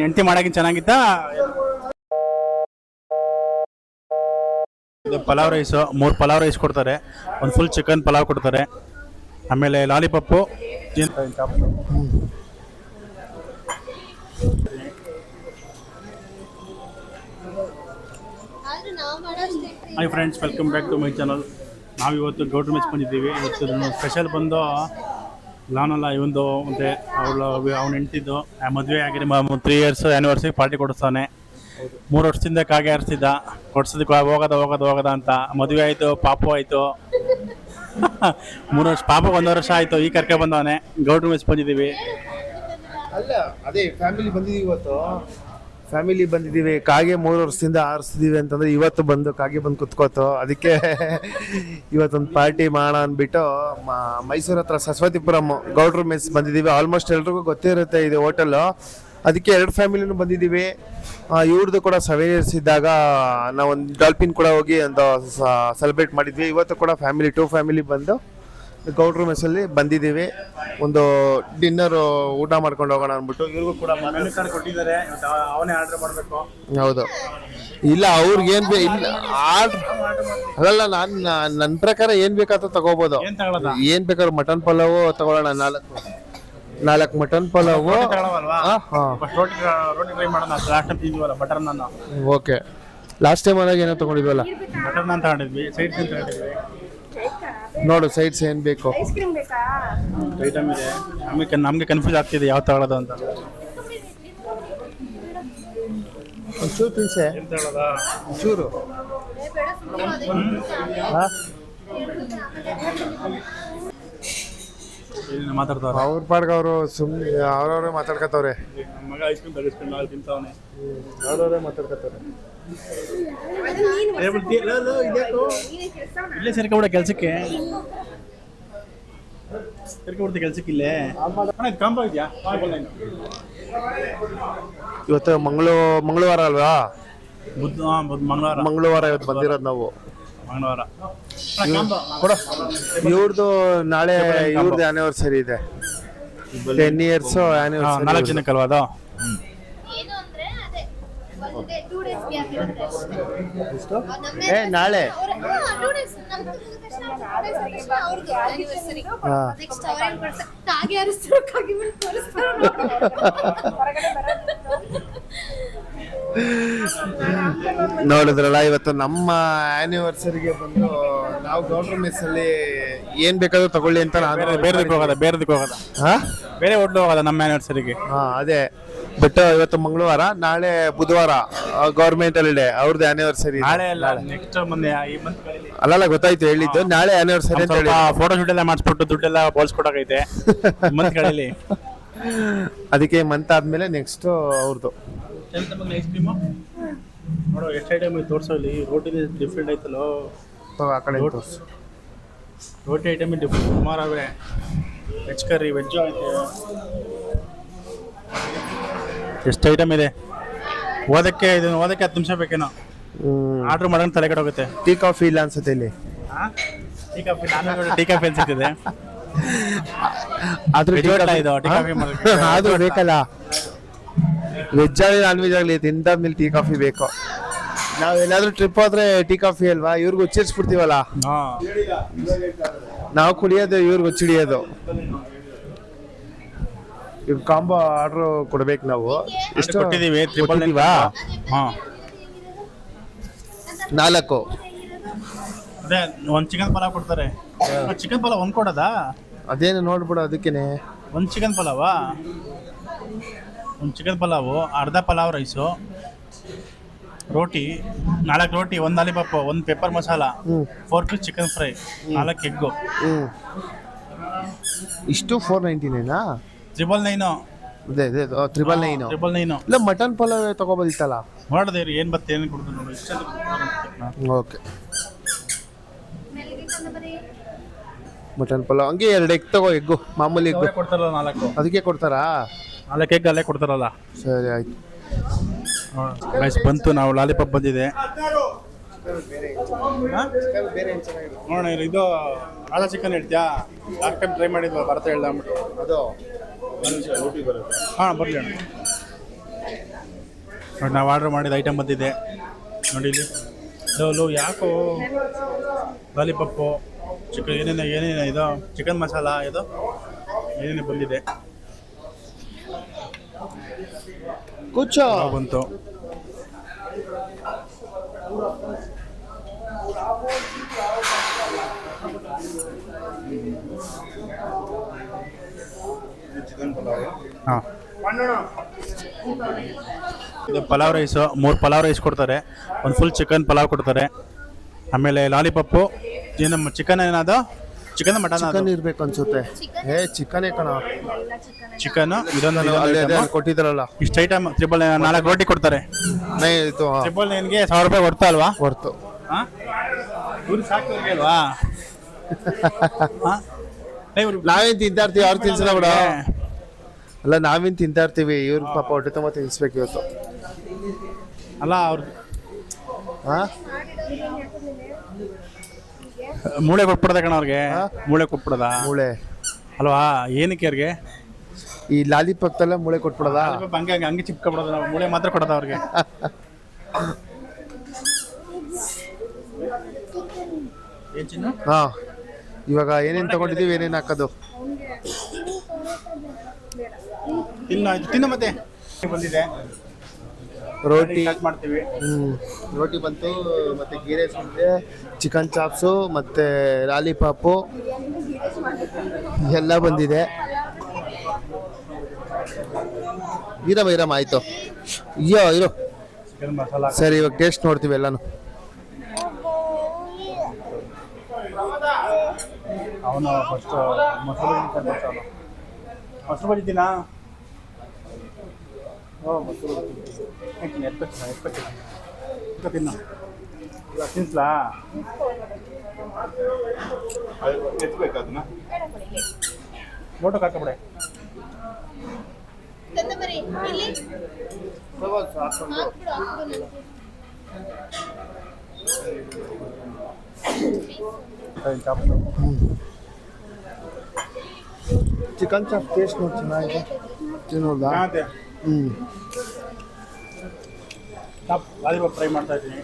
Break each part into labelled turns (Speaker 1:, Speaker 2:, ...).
Speaker 1: ಹೆಂಡತಿ ಮಾಡಾಕಿನ್ ಚೆನ್ನಾಗಿತ್ತಾ? ಇದು pulao rice, 3 pulao rice ಕೊಡ್ತಾರೆ, ಒಂದು ಫುಲ್ ಚಿಕನ್ ಪಲಾವ್ ಕೊಡ್ತಾರೆ, ಆಮೇಲೆ lollipop, hi friends, welcome back to my channel. ನಾವಿವತ್ತು ಗೌಡ್ರ ಮೆಸ್ ಬಂದಿದ್ದೀವಿ. ಇವತ್ತು ಸ್ಪೆಷಲ್ ಬಂದು ನಾನಲ್ಲ ಇವಂದು ಮತ್ತು ಅವ್ನ ಹೆಂಡ್ತಿದ್ದು ಮದುವೆ ಆಗಿದೆ, 3 ಇಯರ್ಸ್ ಆ್ಯನಿವರ್ಸರಿ ಪಾರ್ಟಿ ಕೊಡಿಸ್ತಾನೆ. 3 ವರ್ಷದಿಂದ ಕಾಗೆ ಆರಿಸ್ತಿದ್ದ, ಕೊಡ್ಸೋದಕ್ಕೆ ಹೋಗೋದ ಅಂತ. ಮದುವೆ ಆಯಿತು, ಪಾಪು ಆಯಿತು. 3 ವರ್ಷ ಪಾಪು, 1 ವರ್ಷ ಆಯಿತು. ಈ ಕರ್ಕೆ ಬಂದವನೆ. ಗೌಡ್ರ ಮೆಸ್ ಬಂದಿದ್ದೀವಿ.
Speaker 2: ಅಲ್ಲ, ಅದೇ ಫ್ಯಾಮಿಲಿ ಬಂದಿದ್ದೀವಿ. ಇವತ್ತು ಫ್ಯಾಮಿಲಿ ಬಂದಿದ್ದೀವಿ. ಕಾಗೆ 3 ವರ್ಷದಿಂದ ಆರಿಸ್ತಿದ್ದೀವಿ ಅಂತಂದ್ರೆ ಇವತ್ತು ಬಂದು ಕಾಗೆ ಬಂದು ಕುತ್ಕೋತು. ಅದಕ್ಕೆ ಇವತ್ತೊಂದು ಪಾರ್ಟಿ ಮಾಡೋಣ ಅಂದ್ಬಿಟ್ಟು ಮೈಸೂರು ಹತ್ರ ಸರಸ್ವತಿಪುರಂ ಗೌಡ್ರ ಮೆಸ್ ಬಂದಿದ್ದೀವಿ. ಆಲ್ಮೋಸ್ಟ್ ಎಲ್ರಿಗೂ ಗೊತ್ತೇ ಇರುತ್ತೆ ಇದು ಹೋಟೆಲ್ಲು. ಅದಕ್ಕೆ 2 ಫ್ಯಾಮಿಲಿನೂ ಬಂದಿದ್ದೀವಿ. ಇವ್ರದ್ದು ಕೂಡ 7 ಇಯರ್ಸ್ ಇದ್ದಾಗ ನಾವೊಂದು ಡಾಲ್ಫಿನ್ ಕೂಡ ಹೋಗಿ ಒಂದು ಸೆಲೆಬ್ರೇಟ್ ಮಾಡಿದ್ವಿ. ಇವತ್ತು ಕೂಡ 2 ಫ್ಯಾಮಿಲಿ ಬಂದು ಗೌಡ್ರ ಮೆಸ್ಸಲ್ಲಿ ಬಂದಿದ್ದೀವಿ. ಒಂದು ಡಿನ್ನರ್ ಊಟ ಮಾಡ್ಕೊಂಡು ಹೋಗೋಣ ಅಂದ್ಬಿಟ್ಟು ಇವ್ರಿಗೂ ಕೂಡ
Speaker 1: ಕೊಟ್ಟಿದ್ದಾರೆ, ಅವನೇ ಆರ್ಡರ್ ಮಾಡಬೇಕು.
Speaker 2: ಹೌದು, ಇಲ್ಲ ಅವ್ರಿಗೆ ಏನು ಇಲ್ಲ ಆರ್ಡ್ರ್ ಅಲ್ಲ, ನನ್ನ ಪ್ರಕಾರ ಏನು ಬೇಕಾದ್ರೂ ತಗೋಬೋದು. ಏನು ಬೇಕಾದ್ರೂ ಮಟನ್ ಪಲಾವು ತಗೊಳ್ಳೋಣ, 4 mutton pulao. Okay, last time ಆದಾಗ ಏನೋ ತಗೊಂಡಿದ್ವಲ್ಲ,
Speaker 1: ಬಟರ್ ನಾನ್ ತಗೊಂಡಿದ್ವಿ, ಸೈಡ್ಸ್ ಅಂತ ತಗೊಂಡಿದ್ವಿ.
Speaker 2: ನೋಡು ಸೈಡ್ಸ್ ಏನು ಬೇಕು
Speaker 1: ಐಟಮ್ ಇದೆ. ನಮಗೆ ಕನ್ಫ್ಯೂಸ್ ಆಗ್ತಿದೆ ಯಾವ ತಗೊಳ್ಳೋದು ಅಂತ.
Speaker 2: ಒಂಚೂರು ತಿನ್ಸೆ, ಒಂಚೂರು
Speaker 1: ಮಾತಾಡ್ತಾವ್ರೆ
Speaker 2: ಅವ್ರ ಪಾಡ್ಗೆ ಅವರು ಸುಮ್ಮನೆ ಅವ್ರವ್ರೇ ಮಾತಾಡ್ಕೊತವ್ರೆ.
Speaker 1: ಮಗ ಐಸ್ ಕ್ರೀಮ್ ತರಿಸ್ಕೊಂಡು ನಾವು ತಿಂತಾವನೆ,
Speaker 2: ಅವ್ರವ್ರೇ ಮಾತಾಡ್ಕೊತವ್ರೆ.
Speaker 1: ಇಲ್ಲೇ ಸೇರ್ಕೊಬಿಡ ಕೆಲ್ಸಕ್ಕೆ, ಸೇರ್ಕೊಬಿಡ್ತೀವಿ ಕೆಲ್ಸಕ್ಕೆ. ಇಲ್ಲೇ ಕಾಂಬ ಇದೆಯಾ?
Speaker 2: ಇವತ್ತು ಮಂಗಳವಾರ ಅಲ್ವಾ?
Speaker 1: ಮಂಗಳವಾರ
Speaker 2: ಇವತ್ತು ಬಂದಿರೋದು ನಾವು.
Speaker 1: ಮಂಗಳವಾರ
Speaker 2: ಇವ್ರದ್ದು ನಾಳೆ ಇವ್ರದ್ದು ಆನಿವರ್ಸರಿ ಇದೆ, 10 ಇಯರ್ಸ್ ಆನಿವರ್ಸರಿ.
Speaker 1: 4 ಜನಕ್ಕಲ್ವಾ ಅದು?
Speaker 2: ನಾಳೆ ನೋಡಿದ್ರಲ್ಲ, ಇವತ್ತು ನಮ್ಮ ಆನಿವರ್ಸರಿಗೆ ಬಂದು ನಾವು ಗೌಡ್ರ ಮೆಸ್ ಅಲ್ಲಿ ಏನ್ ಬೇಕಾದ್ರೂ ತಗೊಳ್ಳಿ ಅಂತ
Speaker 1: ಬೇರೆದಕ್ಕೆ ಹೋಗೋದ ಬೇರೆ ಹೋಟ್ಲು ಹೋಗೋದ ನಮ್ಮ ಆನಿವರ್ಸರಿಗೆ.
Speaker 2: ಅದೇ ಬಟ್ ಇವತ್ತು ಮಂಗಳವಾರ, ನಾಳೆ ಬುಧವಾರ ಗೌರ್ಮೆಂಟ್ ಹಾಲಿಡೇ, ಅವ್ರದ್ದು ಆನಿವರ್ಸರಿ.
Speaker 1: ನಾಳೆ ಅಲ್ಲ, ನೆಕ್ಸ್ಟ್ ಮೊನ್ನೆ ಈ ಮಂತ್
Speaker 2: ಅಲ್ಲಲ್ಲ, ಗೊತ್ತಾಯ್ತು ಹೇಳಿದ್ದು ನಾಳೆ ಆನಿವರ್ಸರಿ ಅಂತ ಹೇಳಿ.
Speaker 1: ಫೋಟೋ ಶೂಟ್ ಎಲ್ಲ ಮಾಡಿಸ್ಬಿಟ್ಟು ದುಡ್ಡೆಲ್ಲ ಬೋಲ್ಸ್ಕೊಡಕೈತೆ ಮಂತ್ ಗಳಲ್ಲಿ.
Speaker 2: ಅದಕ್ಕೆ ಮಂತ್ ಆದ್ಮೇಲೆ ನೆಕ್ಸ್ಟ್ ಅವ್ರದ್ದು.
Speaker 1: ಐಸ್ ಕ್ರೀಮು ನೋಡೋ ಎಷ್ಟು ಐಟಮ್ ತೋರಿಸೋ. ಇಲ್ಲಿ ರೋಟಿ ಡಿಫ್ರೆಂಟ್ ಐತಲ್ಲೋ,
Speaker 2: ಆ ಕಡೆ ತೋರಿಸು.
Speaker 1: ರೋಟಿ ಐಟಮ್ ಡಿಫ್ರೆಂಟ್ ಸುಮಾರವೆ. ವೆಜ್ ಕರ್ರಿ, ವೆಜ್ಜು ಐತೆ, ಎಷ್ಟು ಐಟಮ್ ಇದೆ. ಓದಕ್ಕೆ 10 ನಿಮಿಷ ಬೇಕೇನೋ. ಆರ್ಡ್ರ್ ಮಾಡೋಣ ತಲೆ ಕಡೆ ಹೋಗುತ್ತೆ.
Speaker 2: ಟೀ ಕಾಫಿ ಇಲ್ಲ ಅನ್ಸುತ್ತೆ ಇಲ್ಲಿ.
Speaker 1: ಟೀ ಕಾಫಿ ಅನ್ಸುತ್ತಿದೆ,
Speaker 2: ಆದ್ರೂ ಬೇಕಲ್ಲ. ವೆಜ್ ಆಗಲಿ ನಾನ್ ವೆಜ್ ಆಗಲಿ ತಿಂದಾದ್ಮೇಲೆ ಟೀ ಕಾಫಿ ಬೇಕು. ನಾವೆಲ್ಲಾದ್ರೂ ಟ್ರಿಪ್ ಹೋದ್ರೆ ಟೀ ಕಾಫಿ ಅಲ್ವಾ, ಇವ್ರಿಗೆ ಉಚ್ಚರಿಸ್ಬಿಡ್ತೀವಲ್ಲ. ನಾವು ಕುಡಿಯೋದು, ಇವ್ರಿಗೆ ಹುಚ್ಚಿಡಿಯೋದು. ಇವ್ ಕಾಂಬೋ ಆರ್ಡರ್ ಕೊಡ್ಬೇಕು ನಾವು.
Speaker 1: ಎಷ್ಟು ಕೊಟ್ಟಿದ್ದೀವಿ? 4.
Speaker 2: 4
Speaker 1: ಅದೇ ಒಂದು ಚಿಕನ್ ಪಲಾವ್ ಕೊಡ್ತಾರೆ. ಚಿಕನ್ ಪಲಾವ್ ಒಂದು ಕೊಡೋದಾ?
Speaker 2: ಅದೇನು ನೋಡ್ಬಿಡು, ಅದಕ್ಕೇನೆ
Speaker 1: ಒಂದು ಚಿಕನ್ ಪಲಾವಾ? ಒಂದು ಚಿಕನ್ ಪಲಾವು, ಅರ್ಧ ಪಲಾವ್ ರೈಸು, ರೋಟಿ 4 ರೋಟಿ, 1 lollipop, 1 pepper masala, 4 piece chicken fry, 4 egg.
Speaker 2: ಇಷ್ಟು 499ನಾ?
Speaker 1: 999.
Speaker 2: ಅದೇ 999. ಇಲ್ಲ, ಮಟನ್ ಪಲಾವ್ ತಗೋಬೋದಿತ್ತಲ್ಲ.
Speaker 1: ನೋಡಿದೆ ಏನು ಬತ್ತೆ ಏನು ಕೊಡ್ತಾರೆ ನೋಡಿ.
Speaker 2: ಓಕೆ, ಮಟನ್ ಪಲಾವ್ ಹಂಗೆ 2 ಎಗ್ ತಗೋ. ಎಗ್ಗು ಮಾಮೂಲಿ ಎಗ್ಗು
Speaker 1: ಕೊಡ್ತಾರಲ್ಲ 4,
Speaker 2: ಅದಕ್ಕೆ ಕೊಡ್ತಾರಾ?
Speaker 1: 4 ಎಗ್ ಅಲ್ಲೇ ಕೊಡ್ತಾರಲ್ಲ.
Speaker 2: ಸರಿ ಆಯ್ತು.
Speaker 1: ರೈಸ್ ಬಂತು, ನಾವು ಲಾಲಿಪಾಪ್ ಬಂದಿದೆ ನೋಡೋಣ. ಇದು ರಾಜ ಚಿಕನ್ ಹೇಳ್ತೀಯಾ? ಲಾಸ್ಟ್ ಟೈಮ್ ಟ್ರೈ ಮಾಡಿದ್ವಾ, ಬರ್ತಾ ಹೇಳ್ದ ಅಂದ್ಬಿಟ್ಟು.
Speaker 2: ಅದು
Speaker 1: ಹಾಂ, ಬರಲಿ ಅಣ್ಣ. ನೋಡಿ ನಾವು ಆರ್ಡ್ರ್ ಮಾಡಿದ ಐಟಮ್ ಬಂದಿದೆ ನೋಡಿ ಇಲ್ಲಿ. ಲೋ ಯಾಕೋ ಲಾಲಿಪಪ್ಪು ಚಿಕನ್ ಏನೇನು ಇದು ಚಿಕನ್ ಮಸಾಲ ಇದು ಏನೇನು ಬಂದಿದೆ
Speaker 2: ಕುಚ್ಚ
Speaker 1: ಬಂತು. ಹಾಂ, ಇದು ಪಲಾವ್ ರೈಸು 3 ಪಲಾವ್ ರೈಸ್ ಕೊಡ್ತಾರೆ, ಒಂದು ಫುಲ್ ಚಿಕನ್ ಪಲಾವ್ ಕೊಡ್ತಾರೆ, ಆಮೇಲೆ ಲಾಲಿಪಪ್ಪು ಏನು ಚಿಕನ್ ಏನದು ಚಿಕನ್ ಮಟನ್
Speaker 2: ಚಿಕನ್ ಇರ್ಬೇಕು ಅನ್ಸುತ್ತೆ. ಚಿಕನೇ ಕಣ.
Speaker 1: ಚಿಕನ್
Speaker 2: ಕೊಟ್ಟಿದ್ರಲ್ಲ
Speaker 1: ಇಷ್ಟು ಐಟಮ್ 4 ರೋಟಿ ಕೊಡ್ತಾರೆ.
Speaker 2: ಇದು
Speaker 1: 999ಗೆ 1000 ರೂಪಾಯಿ ಹೊರ್ತು ಅಲ್ವಾ?
Speaker 2: ಹೊರ್ತು
Speaker 1: ಇವ್ರು ಸಾಕ್ತವ್ರಿಗೆ ಅಲ್ವಾ?
Speaker 2: ನಾವೇನ್ ತಿಂತಾ ಇರ್ತೀವಿ, ಅವ್ರು ತಿನ್ಸಲ್ಲ ಬಿಡ. ಅಲ್ಲ ನಾವೇನ್ ತಿಂತಾ ಇರ್ತೀವಿ, ಇವ್ರ ಪಾಪ ಹೊಟ್ಟೆ ತುಂಬ ತಿನ್ಸ್ಬೇಕು ಇವತ್ತು.
Speaker 1: ಅಲ್ಲ ಅವ್ರು ಮೂಳೆ ಕೊಟ್ಬಿಡದ ಕಣ ಅವ್ರಿಗೆ. ಮೂಳೆ ಕೊಟ್ಬಿಡದ
Speaker 2: ಮೂಳೆ
Speaker 1: ಅಲ್ವಾ? ಏನಕ್ಕೆ ಅವ್ರಿಗೆ
Speaker 2: ಈ ಲಾಲಿಪಪ್ಪಲ್ಲ ಮೂಳೆ ಕೊಟ್ಬಿಡದ?
Speaker 1: ಹಂಗೆ ಚಿಪ್ಕೊಬಿಡೋದು, ನಾವು ಮೂಳೆ ಮಾತ್ರ ಕೊಡೋದು ಅವ್ರಿಗೆ.
Speaker 2: ಹಾ, ಇವಾಗ ಏನೇನ್ ತಗೊಂಡಿದೀವಿ, ಏನೇನ್ ಹಾಕೋದು
Speaker 1: ತಿನ್ನು ಮತ್ತೆ ಬಂದಿದೆ
Speaker 2: ರೋಟಿ
Speaker 1: ಮಾಡ್ತೀವಿ.
Speaker 2: ರೋಟಿ ಬಂತು, ಮತ್ತೆ ಗೀರೆ ಸಂತೆ, ಚಿಕನ್ ಚಾಪ್ಸು, ಮತ್ತೆ ಲಾಲಿಪಾಪು ಎಲ್ಲ ಬಂದಿದೆ. ಇರಮ್ಮ ಆಯ್ತು. ಇರೋ
Speaker 1: ಚಿಕನ್ ಮಸಾಲ
Speaker 2: ಸರಿ, ಇವಾಗ ಟೇಸ್ಟ್ ನೋಡ್ತೀವಿ ಎಲ್ಲಾನು.
Speaker 1: ಅವನು ಫಸ್ಟ್ ಮೊಸರು ಬಜ್ಜಿದ್ದೀನಾ? ಮೊಸರು ತಿನ್ನ ತಿನ್ಸ್ಲಾ? ಎತ್ಬೇಕು ಅದನ್ನ ಫೋಟೋ ಹಾಕಬಿಡೆ.
Speaker 2: ಚಿಕನ್ ಚಾಪ್ ಟೇಸ್ಟ್ ನೋಡಿ, ಚೆನ್ನಾಗಿದೆ. ತಿನ್ನೋದಾ?
Speaker 1: ಲಾಲಿಪಾಪ್ ಫ್ರೈ ಮಾಡ್ತಾ ಇದ್ದೀನಿ.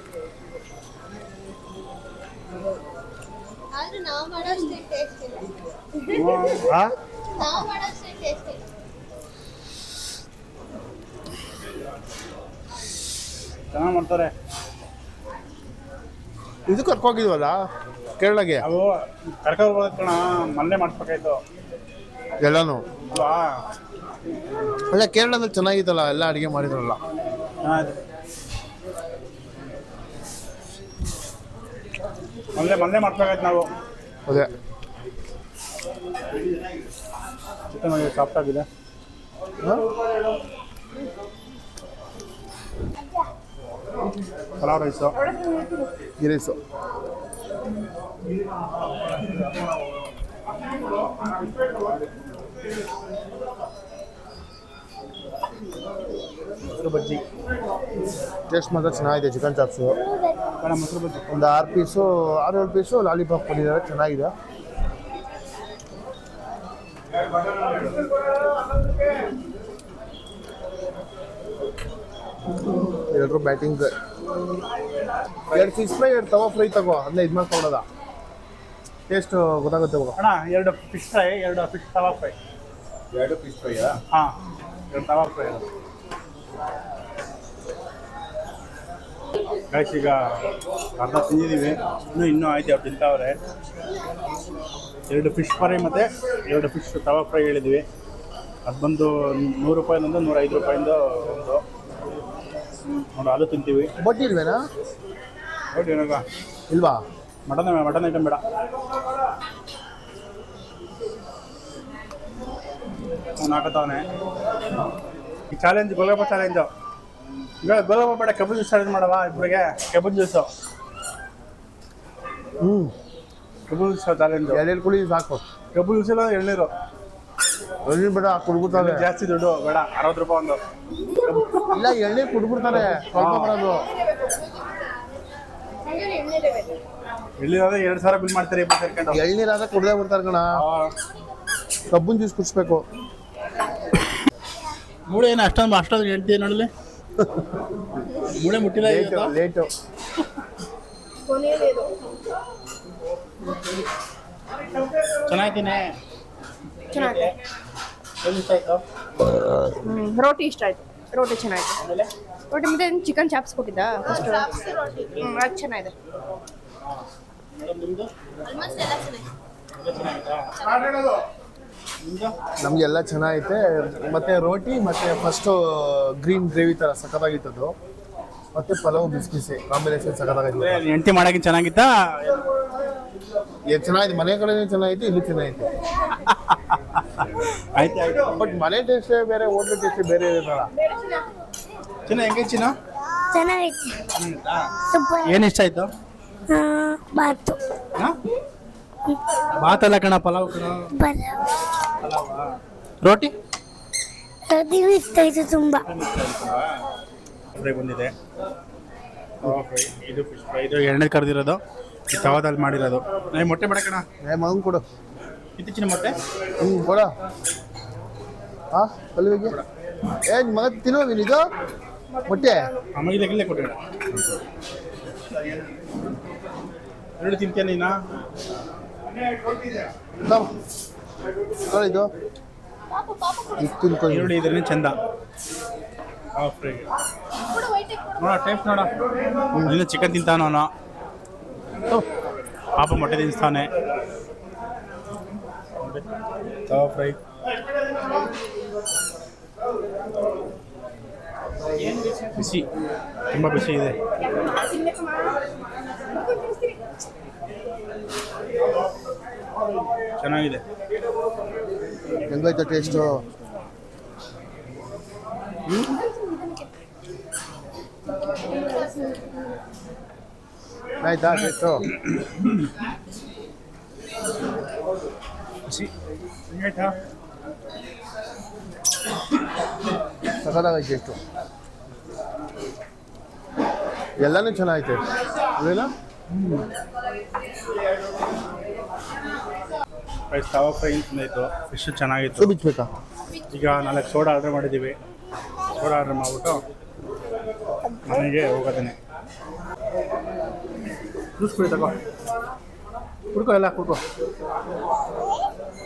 Speaker 1: ಚೆನ್ನಾಗಿ ಮಾಡ್ತಾರೆ.
Speaker 2: ಇದು ಕರ್ಕೋಗಿದ್ವಲ್ಲ ಕೇರಳಗೆ,
Speaker 1: ಅವು ಕರ್ಕೊಂಡು ಕಣ ಮೊನ್ನೆ ಮಾಡಿಸ್ಬೇಕಾಯ್ತು
Speaker 2: ಎಲ್ಲಾನು.
Speaker 1: ಅಲ್ವಾ?
Speaker 2: ಅಲ್ಲ ಕೇರಳದಲ್ಲಿ ಚೆನ್ನಾಗಿತ್ತಲ್ಲ, ಎಲ್ಲ ಅಡುಗೆ ಮಾಡಿದ್ರಲ್ಲ.
Speaker 1: ಮೊನ್ನೆ ಮಾಡ್ಬೇಕಾಯ್ತು ನಾವು.
Speaker 2: ಅದೇ
Speaker 1: ಚಿಕನ್ ಸಾಫ್ಟ್ ಆಗಿದೆ. ಪಲಾವ್ ರೈಸು,
Speaker 2: ಈ ರೈಸು
Speaker 1: ಮೊಸರು ಬಜ್ಜಿ
Speaker 2: ಟೇಸ್ಟ್ ಮಾತ್ರ ಚೆನ್ನಾಗಿದೆ. ಚಿಕನ್ ಚಾಪ್ಸು
Speaker 1: ಮೊಸರು ಬಜ್ಜಿ
Speaker 2: ಒಂದು 6-7 ಪೀಸು ಲಾಲಿಪಾಪ್ ಕೊಟ್ಟಿದ್ದಾರೆ, ಚೆನ್ನಾಗಿದೆ. ಎಲ್ಲರೂ ಬ್ಯಾಟಿಂಗ್. 2 ಫಿಶ್ ಫ್ರೈ, 2 ತವಾ ಫ್ರೈ ತಗೋ, ಅದನ್ನ ಇದು ಮಾಡ್ಕೊಳ್ಳೋದ, ಟೇಸ್ಟ್ ಗೊತ್ತಾಗುತ್ತೆ.
Speaker 1: ಅಣ್ಣ 2 ಫಿಶ್ ಫ್ರೈ, 2 ಫಿಶ್ ತವಾ ಫ್ರೈ.
Speaker 2: 2 ಫಿಶ್ ಫ್ರೈಯಾ?
Speaker 1: ಹಾಂ, 2 ತವಾ ಫ್ರೈ. ಗೈಸ್ ಈಗ ಅರ್ಧ ತಿಂದಿದ್ದೀವಿ, ಇನ್ನೂ ಆಯ್ತು ಅವ್ರು ತಿಂತಾವ್ರೆ. 2 ಫಿಶ್ ಫ್ರೈ ಮತ್ತು 2 ಫಿಶ್ ತವಾ ಫ್ರೈ ಹೇಳಿದ್ವಿ. ಅದು ಬಂದು 100 ರೂಪಾಯಿಂದೊಂದು 105 ರೂಪಾಯಿಂದ ಒಂದು ನೋಡಿ, ಅದು ತಿಂತೀವಿ.
Speaker 2: ಬಟ್ಟಿ ಇಲ್ವೇನಾ?
Speaker 1: ನೋಡಿ ಏನಾಗ
Speaker 2: ಇಲ್ವಾ?
Speaker 1: ಮಟನ್ ಐಟಮ್ ಬೇಡ. ಅವ್ನು ಹಾಕತ್ತವನೆ ಈ ಚಾಲೆಂಜ್, ಗೋಲಗಪ್ಪ ಚಾಲೆಂಜು. ಗೋಲಗಪ್ಪ ಬೇಡ, ಕಬ್ಬು ಜ್ಯೂಸ್ ಚಾಲೆಂಜ್ ಮಾಡವಾ ಇಬ್ಬರಿಗೆ? ಕಬ್ಬು ಜ್ಯೂಸು, ಕಬ್ಬು ಜ್ಯೂಸ್ ಚಾಲೆಂಜ್.
Speaker 2: ಎಳ್ನೀರು ಕುಡಿ ಸಾಕು.
Speaker 1: ಕಬ್ಬು ಜ್ಯೂಸ್ ಇಲ್ಲ ಎಳ್ನೀರು.
Speaker 2: ಎಳ್ನೀರು ಬೇಡ, ಕುಡ್ಬಿಡ್ತಾರೆ.
Speaker 1: ಜಾಸ್ತಿ ದುಡ್ಡು ಬೇಡ, 60 ರೂಪಾಯಿ ಒಂದು.
Speaker 2: ಇಲ್ಲ, ಎಳ್ನೀರು ಕುಡ್ಬಿಡ್ತಾರೆ, ಸ್ವಲ್ಪ ಬರೋದು.
Speaker 1: ಎಳ್ನೀರಾದ್ರೆ 2,000 ಬಿಲ್ ಮಾಡ್ತಾರೆ ಇಬ್ಬರು ಸೇರ್ಕೊಂಡು.
Speaker 2: ಎಳ್ನೀರಾದ್ರೆ ಕುಡ್ದೇ ಬಿಡ್ತಾರೆ ಕಣ. ಕಬ್ಬನ್ ಜ್ಯೂಸ್ ಕುಡಿಸ್ಬೇಕು.
Speaker 1: ಮೂಳೆ ಏನು ಅಷ್ಟೊಂದು ಹೇಳ್ತೀವಿ ನೋಡಲಿ. ಮೂಳೆ ಮುಟ್ಟಿಲ್ಲ
Speaker 2: ಲೇಟು
Speaker 1: ಚೆನ್ನಾಗಿದ್ದೀನಿ.
Speaker 3: ಚೆನ್ನಾಗಿದೆ. ರೋಟಿ ಇಷ್ಟ ಆಯ್ತು. ರೋಟಿ ಚೆನ್ನಾಗಿದೆ. ರೋಟಿ ಮತ್ತೆ ಚಿಕನ್ ಚಾಪ್ಸ್ ಕೊಟ್ಟಿದ್ದ ಫಸ್ಟ್. ಅದು ಚೆನ್ನಾಗಿದೆ.
Speaker 2: ನಮಗೆಲ್ಲ ಚೆನ್ನಾಗೈತೆ. ಮತ್ತೆ ರೋಟಿ ಮತ್ತೆ ಫಸ್ಟು ಗ್ರೀನ್ ಗ್ರೇವಿ ಥರ ಸಖತ್ತಾಗಿತ್ತದು. ಮತ್ತೆ ಪಲಾವ್ ಬಿಸಿ ಬಿಸಿ ಕಾಂಬಿನೇಷನ್ ಸಖತ್ತಾಗಿತ್ತು.
Speaker 1: ಹೆಂಡತಿ ಮಾಡೋಕೆ ಚೆನ್ನಾಗಿತ್ತಾ?
Speaker 2: ಚೆನ್ನಾಗಿದೆ. ಮನೆ ಕಡೆನೇ ಚೆನ್ನಾಗಿತ್ತು, ಇಲ್ಲಿ ಚೆನ್ನಾಗಿತ್ತು.
Speaker 1: ಆಯ್ತು ಆಯ್ತು.
Speaker 2: ಬಟ್ ಮನೆ ಟೇಸ್ಟೇ ಬೇರೆ, ಹೋಟ್ಲ್ ಟೇಸ್ಟೇ ಬೇರೆ ಇರುತ್ತಲ್ಲ.
Speaker 1: ಚಿನ್ನ ಹೆಂಗೆ ಚಿನ್ನ?
Speaker 4: ಚೆನ್ನಾಗೈತಿ. ಸೂಪರ್.
Speaker 1: ಏನು ಇಷ್ಟ ಆಯ್ತು?
Speaker 4: ಬಾತು.
Speaker 1: ಬಾತಲ್ಲ ಕಣ, ಪಲಾವ್ ಕಣ. ರೋಟಿ
Speaker 4: ರೋಟಿ ಇಷ್ಟ ಆಯ್ತು ತುಂಬಾ.
Speaker 1: ಫ್ರೈ ಬಂದಿದೆ. ಇದು ಫಿಶ್ ಫ್ರೈ. ಇದು ಎಣ್ಣೆ ಕರೆದಿರೋದು, ತವಾದಲ್ಲಿ ಮಾಡಿರೋದು. ಮೊಟ್ಟೆ ಬೇಡ ಕಣ.
Speaker 2: ಮಗನ್ ಕೊಡು.
Speaker 1: ಇತ್ತೀಚಿನ ಮೊಟ್ಟೆ
Speaker 2: ಕೊಡ. ಹಾಂ ಕಲ್ಲಿಗೆ ಮಗ ತಿನ್ನೋ ಇದು ಮೊಟ್ಟೆ.
Speaker 1: ಆಮೇಲೆ ಇಲ್ಲೇ ಕೊಟ್ಟೆ. ಎರಡು ತಿಂತೇನೆ ನೀನಾ?
Speaker 2: ಇದು
Speaker 1: ಈರುಳ್ಳಿ ಇದ್ರೆ ಚಂದ. ಫ್ರೈ ನೋಡ, ಟೇಸ್ಟ್ ನೋಡ. ಇನ್ನು ಚಿಕನ್ ತಿಂತಾನೋ ಅವನು. ಪಾಪ ಮೊಟ್ಟೆ ತಿನ್ನಿಸ್ತಾನೆ. ತವಾ ಫ್ರೈ. ಬಿಸಿ, ತುಂಬ ಬಿಸಿ ಇದೆ. ಚೆನ್ನಾಗಿದೆ.
Speaker 2: ಹೆಂಗಾಯ್ತು ಟೇಸ್ಟು? ಆಯ್ತಾ ಟೇಸ್ಟು?
Speaker 1: ಬಿಸಿ ಆಯ್ತಾ?
Speaker 2: ಸಖತ್ತಾಗೈತೆ ಟೇಸ್ಟು. ಎಲ್ಲನೂ ಚೆನ್ನಾಗೈತೆ ಅದೇನಾ?
Speaker 1: ತವಾ ಫ್ರೈ ತಿಂದಾಯಿತು. ಫಿಶ್ ಚೆನ್ನಾಗಿತ್ತು.
Speaker 2: ಬಿಚ್ಚಬೇಕಾ?
Speaker 1: ಈಗ 4 ಸೋಡಾ ಆರ್ಡರ್ ಮಾಡಿದ್ದೀವಿ. ಸೋಡಾ ಆರ್ಡರ್ ಮಾಡಿಬಿಟ್ಟು ಮನೆಗೆ ಹೋಗೋದೇನೆ. ಜ್ಯೂಸ್ ಕುಡಿ ತಗೋ. ಕುಡ್ಕೋ, ಎಲ್ಲ ಕುಡ್ಕೋ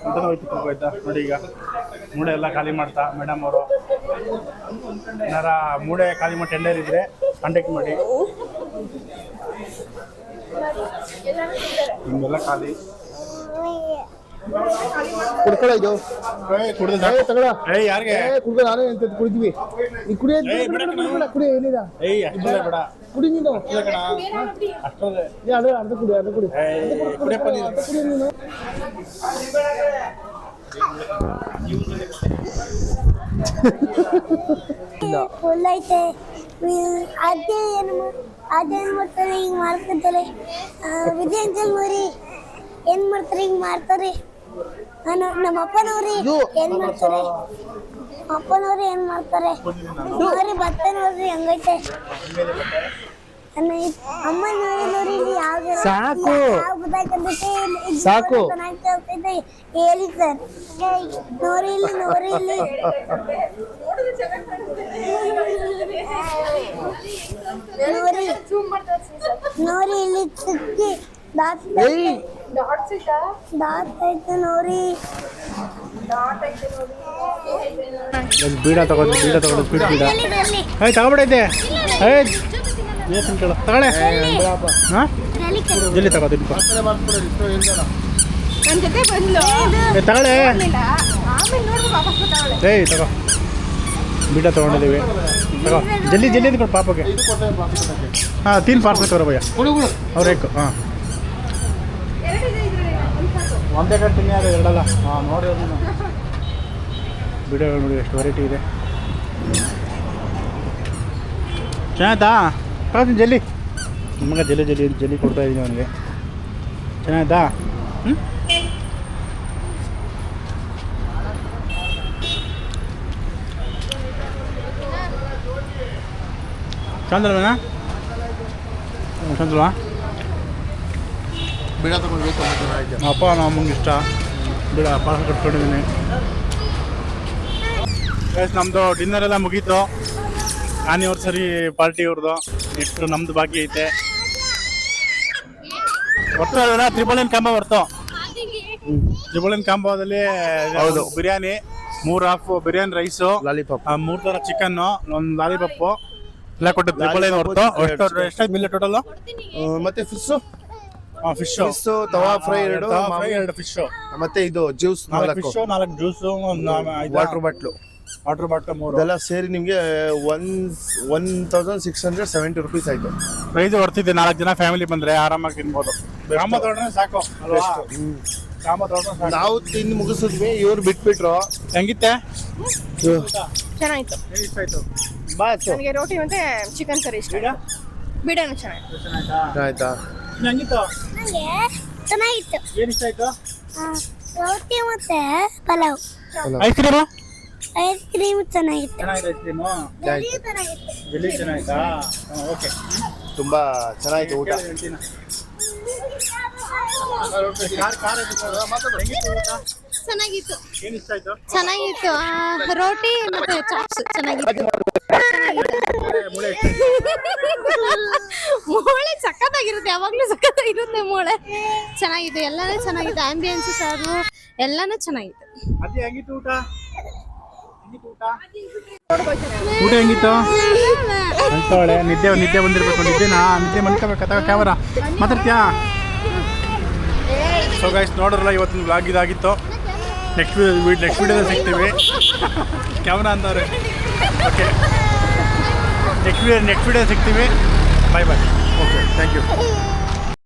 Speaker 1: ಅಂತ ಹೋಯ್ತು. ಕುಡ್ಕೋ ಆಯ್ತಾ? ನೋಡಿ, ಈಗ ಮೂಡೆ ಎಲ್ಲ ಖಾಲಿ ಮಾಡ್ತಾ ಮೇಡಮ್ ಅವರು. ಏನಾರ ಮೂಡೆ ಖಾಲಿ ಮಾಡಿ ಟೆಂಡರ್ ಇದ್ದರೆ ಕಾಂಟ್ಯಾಕ್ಟ್ ಮಾಡಿ. ನಿಮ್ಗೆಲ್ಲ ಖಾಲಿ
Speaker 2: ಕುಡ್ಕೊಳ. ಇದು
Speaker 1: ಕುಡ್ದು
Speaker 2: ತಗೊಳ.
Speaker 1: ಯಾರಿಗೆ
Speaker 2: ಕುಡ್ಕೊ. ನಾನೇ ಅಂತ ಕುಡಿದ್ವಿ. ಈ ಕುಡಿ ಕುಡಿ ಏನಿಲ್ಲ.
Speaker 1: ಅಷ್ಟೇ ಬೇಡ.
Speaker 2: ಕುಡಿ ನೀನು.
Speaker 1: ಅಷ್ಟೇ
Speaker 2: ಅದೇ ಅರ್ಧ ಕುಡಿ, ಅರ್ಧ ಕುಡಿ.
Speaker 1: ಕುಡಿಯಪ್ಪ ನೀನು.
Speaker 2: ಕುಡಿ ನೀನು.
Speaker 4: ಫುಲ್ ಐತೆ. ಅದೇನು ಮಾಡ್ತಾರೆ, ಹಿಂಗೆ ಮಾಡ್ಕೊತಾರೆ. ವಿಜಯಂಜಲ್ ಮರಿ ಏನ್ ಮಾಡ್ತಾರೆ, ಹಿಂಗೆ ಮಾಡ್ತಾರೆ. ನಮ್ಮ ಅಪ್ಪನವ್ರಿ ಏನ್ ಮಾಡ್ತಾರೆ, ಅಪ್ಪನವ್ರಿ ಏನ್ ಮಾಡ್ತಾರೆ. ನೋಡ್ರಿ ಭತ್ತ ನೋಡ್ರಿ ಹಂಗೈತೆ. ಅಮ್ಮ ನೋಡಿ ಯಾವ
Speaker 2: ಸಾಕು.
Speaker 4: ಸಾಕು ಹೇಳಿ ಸರ್. ನೋರಿ ಇಲ್ಲಿ, ನೋರಿ ಇಲ್ಲಿ. ನೋರಿ ಇಲ್ಲಿ ಸಿಕ್ಕಿ ದಾಟ್ ಐತೆ ನೋಡಿ.
Speaker 1: ಬೀಡ ತಗೊಂಡು ಸ್ಪೀಡ್ ಬೀಡ. ತಗೊಬಿಡೈತೆ. ತಗೊಳ್ಳೆ. ಹಾಂ ಜಲ್ಲಿ ತಗೋ.
Speaker 3: ನನ್ನ ಜೊತೆ ಬಂದ್ಲು.
Speaker 1: ತಗೊಳ್ಳೆ.
Speaker 3: ಆಮೇಲೆ ನೋಡ್ಬಿಟ್ಟು ವಾಪಸ್ ಬರ್ತಾವಳೆ.
Speaker 1: ತಗೋ. ಬೀಡ ತೊಗೊಂಡಿದ್ದೀವಿ. ತಗೋ ಜಲ್ದಿ ಜಲ್ದಿ ಕೊಡು ಪಾಪಗೆ. ಹಾಂ ತೀನ್ ಪಾರ್ಸಲ್ ತಗೋ ಭಯ್ಯ. ಅವ್ರೇಕು. ಹಾಂ ಒಂದೇ ಕಡೆ ತಿನ್ನಿ, ಅದು ಎರಡಲ್ಲ. ಹಾಂ ನೋಡಿ ಬೀಡಗಳು ನೋಡಿ ಎಷ್ಟು ವೆರೈಟಿ ಇದೆ. ಚೆನ್ನಾಯ್ತಾ? ಕಳ್ತೀನಿ ಜಲ್ಲಿ. ನಿಮಗೆ ಜಲ್ಲಿ ಕೊಡ್ತಾಯಿದ್ದೀನಿ ಅವನಿಗೆ. ಚೆನ್ನಾಯ್ತಾ? ಹ್ಞೂ ಚಂದ್ರನಾ? ಚಂದ್ರವಾ?
Speaker 2: ಬೀಡ ತಗೊಂಡ್ಬೇಕು.
Speaker 1: ಅಪ್ಪ ನಮಗೆ ಇಷ್ಟ. ಬೀಡ ಪಾರ್ಸಲ್ ಕಟ್ಕೊಂಡಿದ್ದೀನಿ. ನಮ್ಮದು ಡಿನ್ನರ್ ಎಲ್ಲ ಮುಗೀತು. ಆನಿವರ್ಸರಿ ಪಾರ್ಟಿ ಅವ್ರದ್ದು. ನೆಕ್ಸ್ಟ್ ನಮ್ದು ಬಾಕಿ ಐತೆ. ಒಟ್ಟು ತ್ರಿಬಲ್ ಎನ್ ಕಾಂಬೋ ಬರ್ತು. ತ್ರಿಬಲ್ ಎನ್ ಕಾಂಬೋದಲ್ಲಿ
Speaker 2: ಹೌದು.
Speaker 1: Biryani, 3 half biryani rice,
Speaker 2: lollipop
Speaker 1: 3 ಥರ ಚಿಕನ್, 1 ಲಾಲಿಪಪ್ಪು ಎಲ್ಲ ಕೊಟ್ಟು ತ್ರಿಬಲ್ ಎನ್ ಹೊರ್ತು. ಎಷ್ಟಾಯ್ತು ಬಿಲ್ ಟೋಟಲ್?
Speaker 2: ಮತ್ತೆ ಫಿಶ್
Speaker 1: ಫಿಶ್,
Speaker 2: ತವಾ ಫ್ರೈ 2,
Speaker 1: 2 ಫಿಶ್,
Speaker 2: ಮತ್ತೆ ಇದು juice 4
Speaker 1: fish, 4 juice,
Speaker 2: water bottle
Speaker 1: water bottle 3.
Speaker 2: ಇದೆಲ್ಲ ಸೇರಿ ನಿಮಗೆ 1670 ರುಪೀಸ್ ಆಯ್ತು.
Speaker 1: ಪ್ರೈಸ್ ಹೊರ್ತಿದ್ದೆ. 4 ಜನ ಫ್ಯಾಮಿಲಿ ಬಂದ್ರೆ ಆರಾಮಾಗಿ ತಿನ್ಬೋದು. ಕಾಂಬೋ ತೊಗೊಂಡ್ರೆ ಸಾಕು ಅಲ್ವಾ? ಕಾಂಬೋ ತೊಗೊಂಡ್ರೆ ಸಾಕು.
Speaker 2: ನಾವು ತಿಂದು ಮುಗಿಸಿದ್ವಿ, ಇವ್ರು ಬಿಟ್ಬಿಟ್ರು.
Speaker 1: ಹೆಂಗಿತ್ತೆ?
Speaker 3: ಚೆನ್ನಾಗಿತ್ತು.
Speaker 1: ಏನ್ ಇಷ್ಟ ಆಯ್ತು?
Speaker 3: ನನಗೆ ರೋಟಿ ಮತ್ತೆ ಚಿಕನ್ ಕರಿ ಇಷ್ಟ. ಬಿರಿಯಾನಿ ಚೆನ್ನಾಗಿತ್ತು.
Speaker 2: ಆಯ್ತಾ?
Speaker 1: ಹೆಂಗಿತ್ತು?
Speaker 4: ನನಗೆ ಚೆನ್ನಾಗಿತ್ತು.
Speaker 1: ಏನ್ ಇಷ್ಟ ಆಯ್ತು?
Speaker 4: ರೋಟಿ ಮತ್ತೆ pulao.
Speaker 1: Ice cream
Speaker 4: ice cream ಚೆನ್ನಾಗಿತ್ತು.
Speaker 1: ಚೆನ್ನಾಗಿದೆ. ಐಸ್ ಕ್ರೀಮು
Speaker 4: ಚೆನ್ನಾಗಿತ್ತು.
Speaker 1: ಜಲ್ಲಿ ಚೆನ್ನಾಯ್ತಾ? ಓಕೆ,
Speaker 2: ತುಂಬಾ ಚೆನ್ನಾಗಿತ್ತು ಊಟ.
Speaker 3: ಚೆನ್ನಾಗಿತ್ತು.
Speaker 1: ಏನ್ ಇಷ್ಟ ಆಯ್ತು?
Speaker 3: ಚೆನ್ನಾಗಿತ್ತು. ರೋಟಿ ಮತ್ತೆ ಚಾಪ್ಸ್ ಚೆನ್ನಾಗಿತ್ತು.
Speaker 1: ಮೂಳೆ
Speaker 3: ಮೂಳೆ ಸಖತ್ತಾಗಿರುತ್ತೆ, ಯಾವಾಗ್ಲೂ ಸಖತ್ತಾಗಿರುತ್ತೆ ಮೂಳೆ. ಚೆನ್ನಾಗಿದೆ, ಎಲ್ಲಾನು ಚೆನ್ನಾಗಿತ್ತು. ಆಂಬಿಯನ್ಸ್ ಸಾರು ಎಲ್ಲಾನು ಚೆನ್ನಾಗಿತ್ತು.
Speaker 1: ಅದೇ ಹೆಂಗಿತ್ತು ಊಟ? ಊಟ ಹೆಂಗಿತ್ತು? ಅಂತವಳೆ ನಿದ್ದೆ ಬಂದಿರ್ಬೇಕು. ನಿದ್ದೆ ಮಲ್ಕೋಬೇಕತ್ತ ಕ್ಯಾಮರಾ ಮಾತಾಡ್ತೀಯಾ? ಸೊ ಗೈಸ್, ನೋಡ್ರಲ್ಲ ಇವತ್ತಿನ ವ್ಲಾಗ್ ಇದಾಗಿತ್ತು. ನೆಕ್ಸ್ಟ್ ವಿಡಿಯೋದಲ್ಲಿ ಸಿಗ್ತೀವಿ. ಕ್ಯಾಮ್ರಾ ಅಂತಾರೆ. ಓಕೆ, ನೆಕ್ಸ್ಟ್ ವಿಡಿಯೋ ಸಿಗ್ತೀವಿ. Bye bye. Okay, thank you.